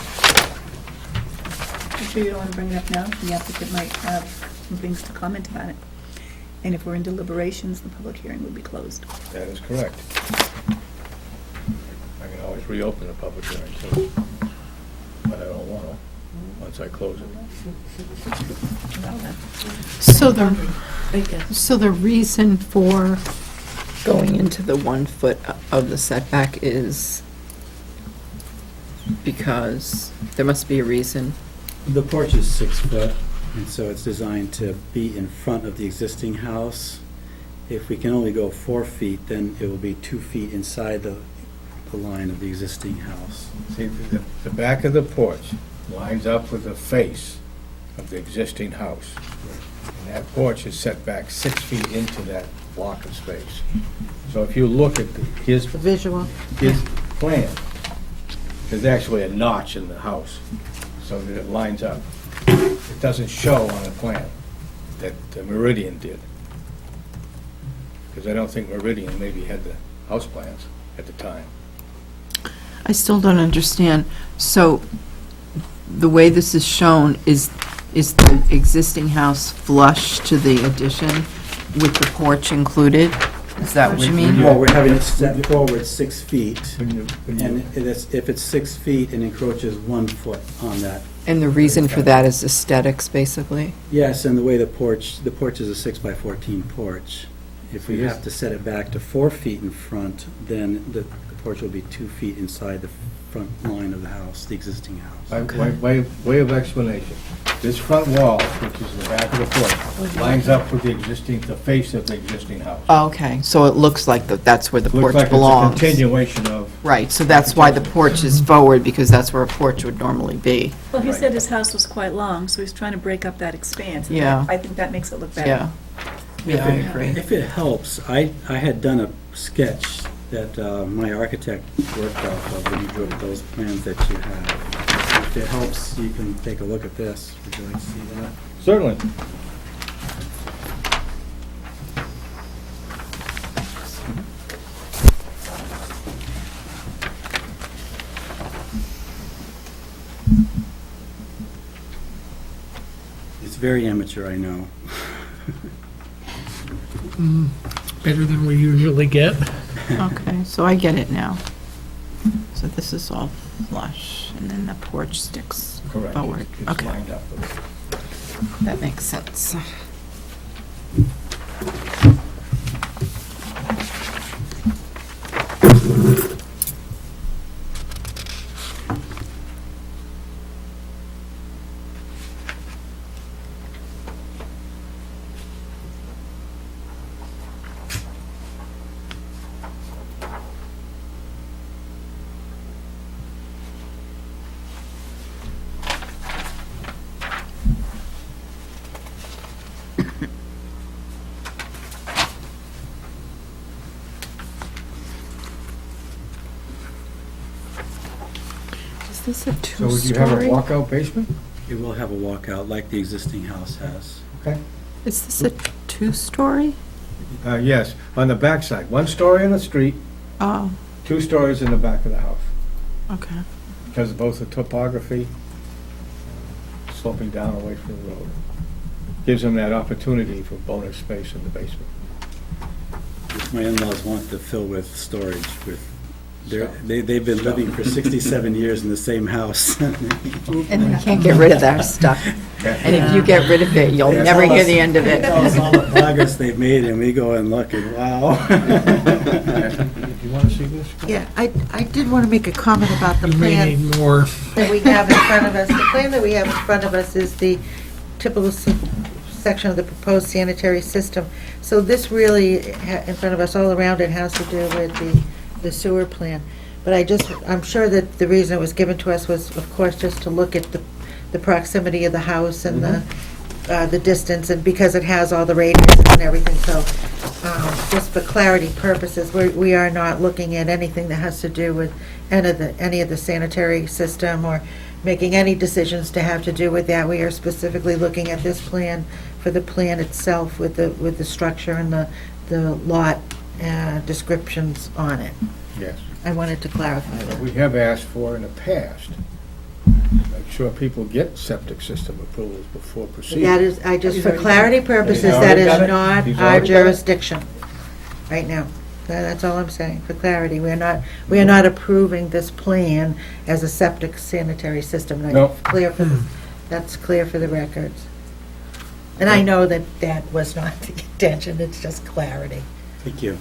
I'm sure you don't want to bring it up now. The applicant might have some things to comment about it. And if we're in deliberations, the public hearing would be closed. That is correct. I can always reopen the public hearing too. once I close it. So the reason for going into the 1 foot of the setback is because there must be a reason. The porch is 6 foot, and so it's designed to be in front of the existing house. If we can only go 4 feet, then it will be 2 feet inside the line of the existing house. See, the back of the porch lines up with the face of the existing house. And that porch is set back 6 feet into that block of space. So if you look at his Visual. plan, there's actually a notch in the house, so that it lines up. It doesn't show on the plan that the Meridian did. Because I don't think Meridian maybe had the house plans at the time. I still don't understand. So the way this is shown, is the existing house flush to the addition with the porch included? Is that what you mean? Well, we're having it set forward 6 feet, When you- and if it's 6 feet, it encroaches 1 foot on that. And the reason for that is aesthetics, basically? Yes, and the way the porch is a 6 by 14 porch. If we have to set it back to 4 feet in front, then the porch will be 2 feet inside the front line of the house, the existing house. Way of explanation. This front wall, which is the back of the porch, lines up with the face of the existing house. Okay, so it looks like that's where the Looks porch like it's a belongs. continuation of, Right, so that's why the porch is forward, because that's where a porch would normally be. Well, he Right. said his house was quite long, so he's trying to break up that expanse. and Yeah. I think that makes it look better. Yeah. Yeah, I agree. If it helps, I had done a sketch that my architect worked off of when he drew up those plans that you have. If it helps, you can take a look at this. Would you like to see that? certainly. It's very amateur, I know. Better than we usually get. Okay, so I get it now. So this is all flush, and then the porch sticks Correct. forward. It's Okay, lined up with it. that makes sense. Is this a So would you have a two-story? walkout basement? It will have a walkout like the existing house has. Okay. Is this a two-story? Yes, on the backside, 1 story in the street, Oh, 2 stories in the back of the house. okay. Because of both the topography, sloping down away from the road. Gives them that opportunity for bonus space in the basement. Which my in-laws want to fill with storage with, they've been living for 67 years in the same house. And you can't get rid of that stuff. And if you get rid of it, you'll Yeah, never tell hear us- the end of it. Tell us all the progress they've made, and we go and look, and wow. Do you want to see this? Yeah, I did want to make a comment about the You may plan need more. that we have in front of us. The plan that we have in front of us is the typical section of the proposed sanitary system. So this really, in front of us, all around it, has to do with the sewer plan. But I'm sure that the reason it was given to us was, of course, just to look at the proximity of the house and the distance, and because it has all the radiuses and everything, so just for clarity purposes, we are not looking at anything that has to do with any of the sanitary system or making any decisions to have to do with that. We are specifically looking at this plan for the plan itself with the structure and the lot descriptions on it. Yes. I wanted to clarify that. We have asked for in the past, make sure people get septic system approvals before proceeding. That is, for clarity purposes, He's that already is done it? not He's our already done it? jurisdiction right now. That's all I'm saying, for clarity. We are not approving this plan as a septic sanitary system. And No. Clear for That's clear for the records. And I know that that was not the intention, it's just clarity. Thank you.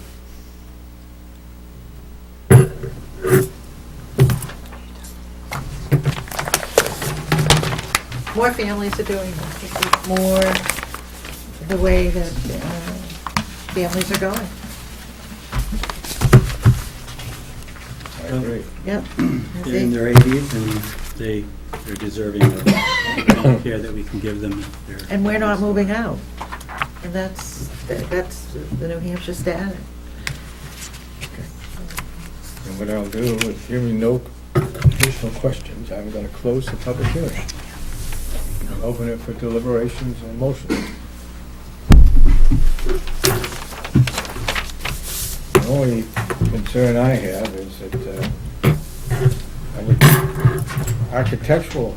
More families are doing this. It's more the way that families are going. I agree. Yep. They're in their 80s, and they're deserving of the care that we can give them. And we're not moving out. And that's the New Hampshire standard. And what I'll do, with hearing no additional questions, I'm going to close the public hearing. And open it for deliberations and motions. The only concern I have is that architectural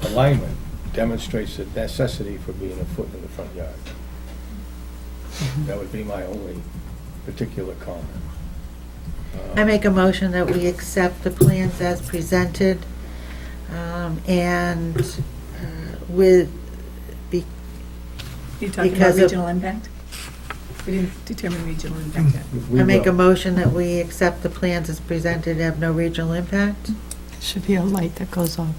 alignment demonstrates the necessity for being a foot in the front yard. That would be my only particular comment. I make a motion that we accept the plans as presented, and with, You talking about Because of- regional impact? We didn't determine regional impact yet. we I make a will. motion that we accept the plans as presented, have no regional impact. Should be a light that goes off.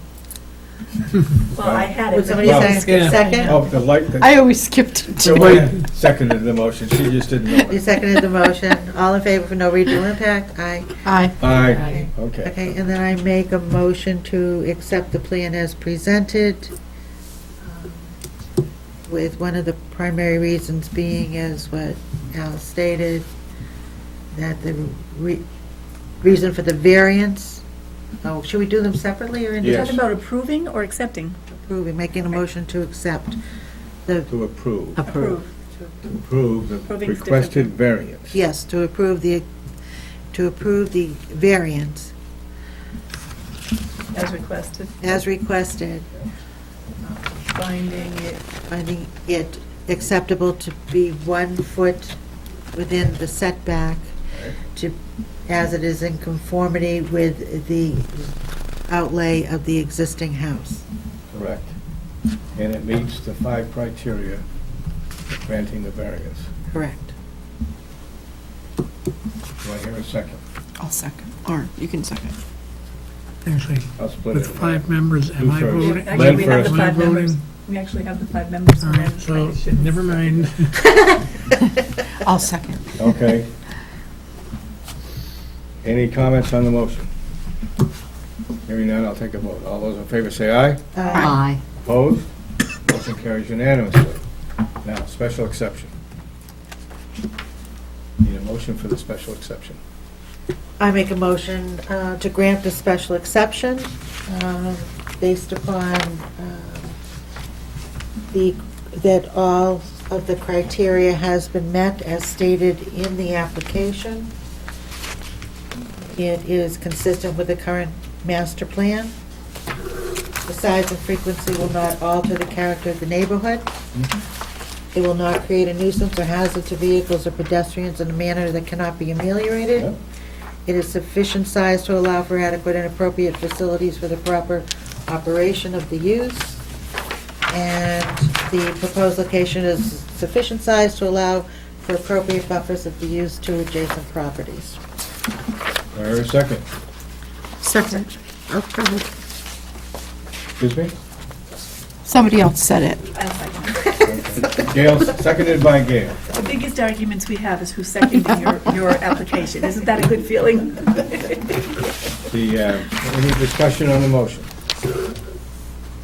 Well, I had Would it. somebody Well, say yeah. second? Oh, the light, I always skipped it. Joanne seconded the motion, she just didn't know. You seconded the motion. All in favor for no regional impact? Aye. Aye. Aye, okay. Okay, and then I make a motion to accept the plan as presented, with one of the primary reasons being, as what Al stated, that the reason for the variance, oh, should we do them separately or You're individually? talking about approving or accepting? Approving, making a motion to accept the, To approve, Approve. approve the Approving's requested different. variance. yes, to approve the variance As requested, as requested, finding it, finding it acceptable to be 1 foot within the setback, to, as it is in conformity with the outlay of the existing house. Correct. And it meets the 5 criteria for granting the variance. Correct. Do I hear a second? I'll second, or you can second. Actually, I'll split it. with 5 members, am You I first. voting? actually, we have first. the Am I 5 members. voting? We actually have the 5 members. All and right, then so, it shouldn't- never mind. I'll second. Okay. Any comments on the motion? Hearing none, I'll take a vote. All those in favor say aye. Aye. Opposed? Motion carries unanimously. Now, special exception. Need a motion for the special exception. I make a motion to grant the special exception based upon that all of the criteria has been met as stated in the application. It is consistent with the current master plan. The size and frequency will not alter the character of the neighborhood. It will not create a nuisance or hazard to vehicles or pedestrians in a manner that cannot be ameliorated. Yep. It is sufficient size to allow for adequate and appropriate facilities for the proper operation of the use. And the proposed location is sufficient size to allow for appropriate buffers of the use to adjacent properties. Do I hear a second? Second. Oh, go ahead. Excuse me? Somebody else said it. I'll second. Gail, seconded by Gail. The biggest arguments we have is who's seconding your application. Isn't that a good feeling? Any discussion on the motion?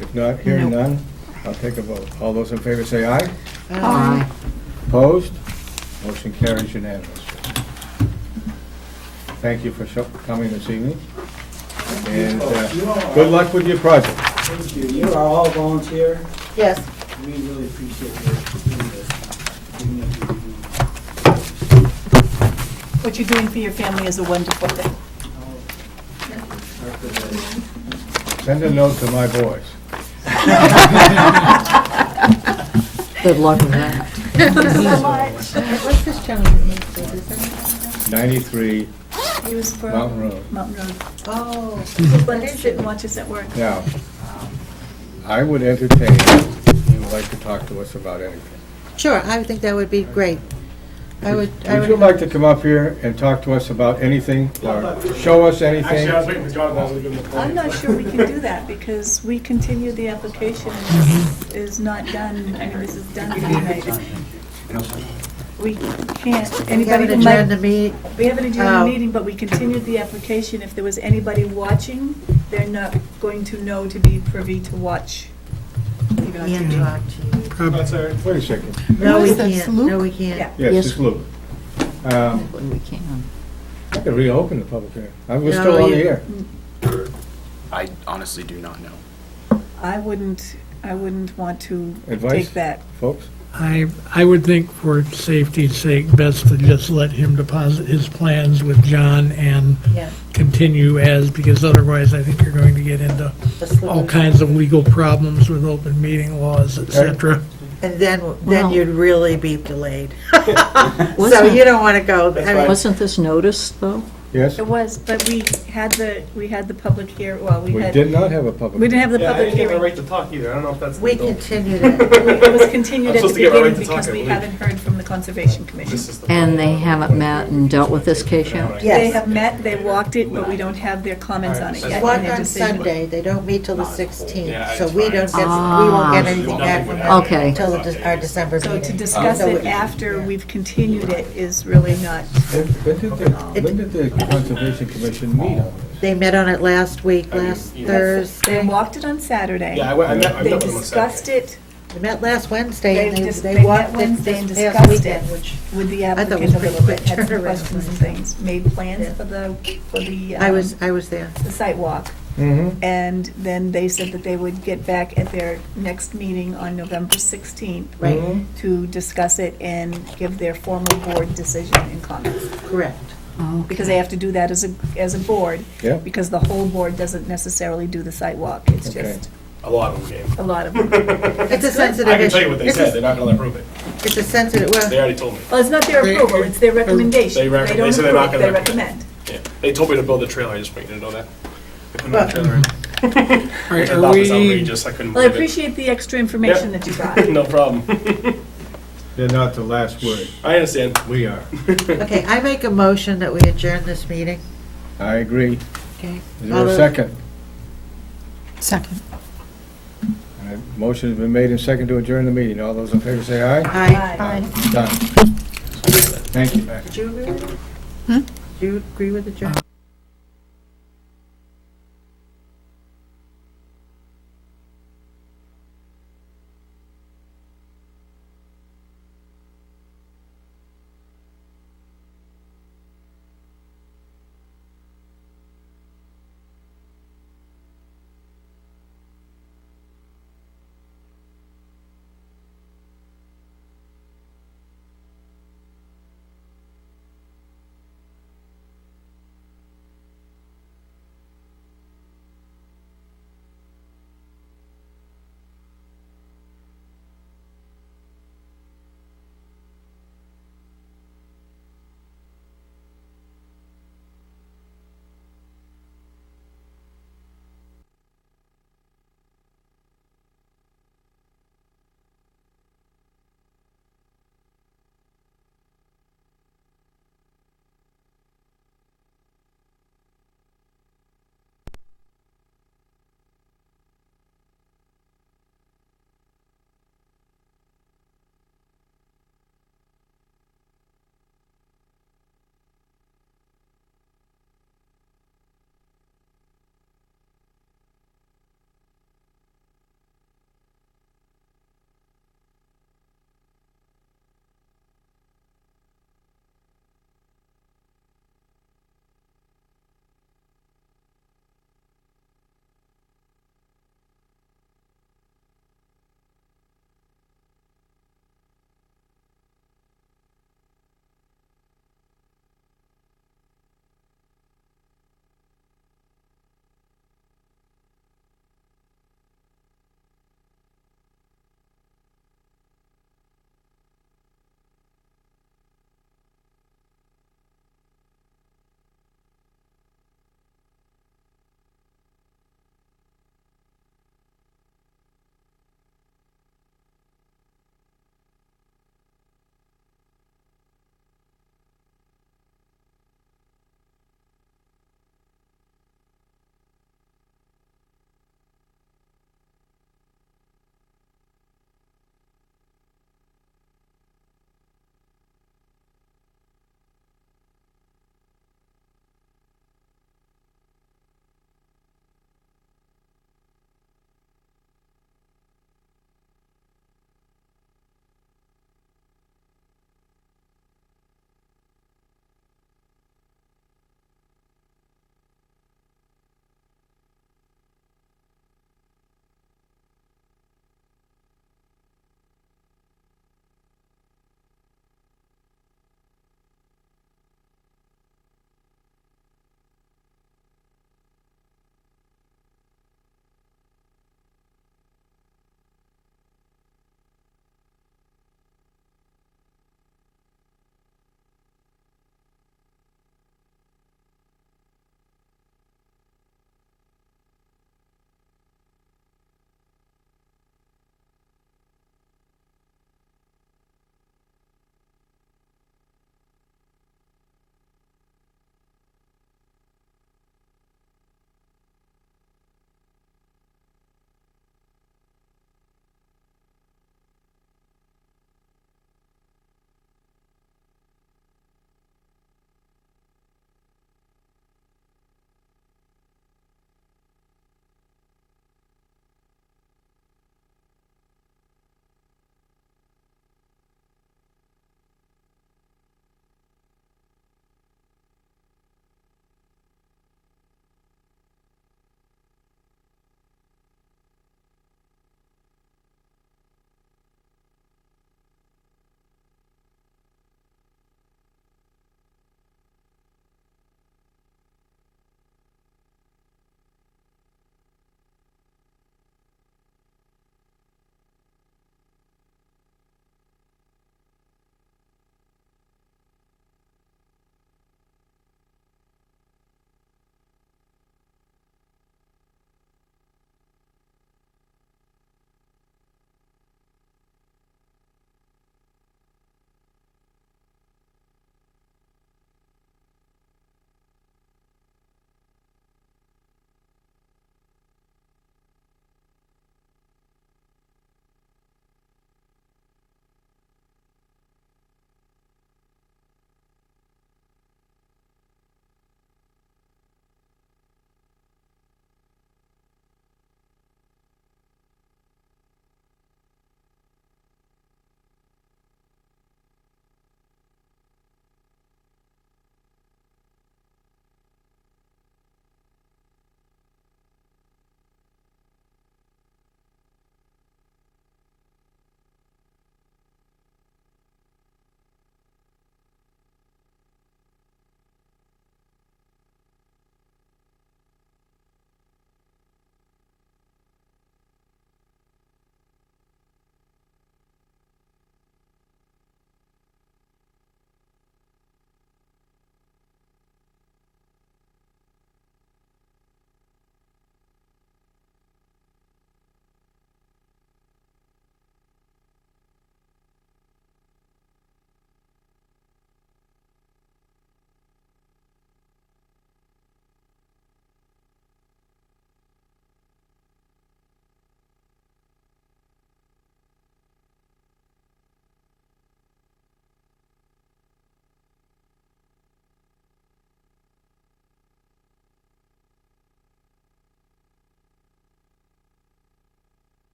If not, hearing none, I'll take a vote. All those in favor say aye. Aye. Opposed? Motion carries unanimously. Thank you for coming this evening. And good luck with your project. Thank you. You are all volunteer. Yes. We really appreciate your doing this. Even if you- What you're doing for your family is a wonderful thing. Send a note to my boys. Good luck with that. What's this gentleman's name? Is that- 93 He was for Mountain Road. Mountain Road. Oh. Let him sit and watch us at work. Now, I would entertain if you would like to talk to us about anything. Sure, I think that would be great. I would. Would you like to come up here and talk to us about anything, or show us anything? waiting for John to give him the I'm not sure we can do that, because we continued the application, and this is not done, I mean, this is done tonight. We can't, We anybody haven't who adjourned the might, meet. we haven't adjourned Oh. the meeting, but we continued the application. If there was anybody watching, they're not going to know to be privy to watch. Even on Can't TV. talk to you. That's all right. Wait a second. No, What we is that, can't. Sloop? No, we can't. Yeah. Yes, Yes. it's Lou. We can. I could reopen the public hearing. We're No, still on you- the air. I honestly do not know. I wouldn't want to Advice? take that. Folks? I would think for safety's sake, best to just let him deposit his plans with John and Yeah. continue as, because otherwise I think you're going to get into The slip all of- kinds of legal problems with open meeting laws, et cetera. And then Well- you'd really be delayed. So Wasn't- you don't want to go. I mean, Wasn't this noticed, though? Yes? It was, but we had the public here, well, We did not have a we public. didn't have the Yeah, I public didn't get my hearing. right to talk either. I don't know if that's We legal. continued it. It was continued I'm at the supposed to get my right beginning to talk, because I we believe. haven't heard from the Conservation Commission. This is the- And they haven't met and dealt with this case yet? They Yes. have met, they walked it, but we don't have their comments on it Alright, yet. Walk and their on decision. Sunday, they don't meet till the Yeah, 16th, it's so we fine. don't get, we won't get anything back from them Okay. until our December So meeting. to discuss So it we- after we've continued it is really not, When did the Conservation Commission meet on this? They met on it last week, last they Thursday. walked it on Saturday. Yeah, I met They with them on discussed Saturday. it They met last Wednesday, and They they met walked it Wednesday and this past discussed weekend, it. which with the thought it applicant was a little pretty bit, had quick some turnaround. questions and things, made plans for the, I was there. the site walk. Mm-hmm. And then they said that they would get back at their next meeting on November 16th Right, to discuss it and give their formal board decision and comments. correct. Because they have to do that as a board. Yeah. Because the whole board doesn't necessarily do the site walk. It's Okay. just A lot of them came. a lot of them. It's a sensitive issue. I can tell you what they It's a- said. They're not gonna approve it. It's a sensitive, They well, already told me. Well, it's not their approval, it's their recommendation. They They don't said they're not approve, gonna they recommend. recommend. Yeah. They told me to build a trailer. I just want you to know that. They put a trailer in. All right, I are thought it was we, outrageous. I couldn't Well, I believe it. appreciate the extra information that you brought. No problem. They're not the last word. I understand. We are. okay, I make a motion that we adjourn this meeting, I agree. okay? Is there a second? Second. All right, motion has been made and second to adjourn the meeting. All those in favor say aye. Aye. Done. Thank you. Did you agree with it? Do you agree with adjourn?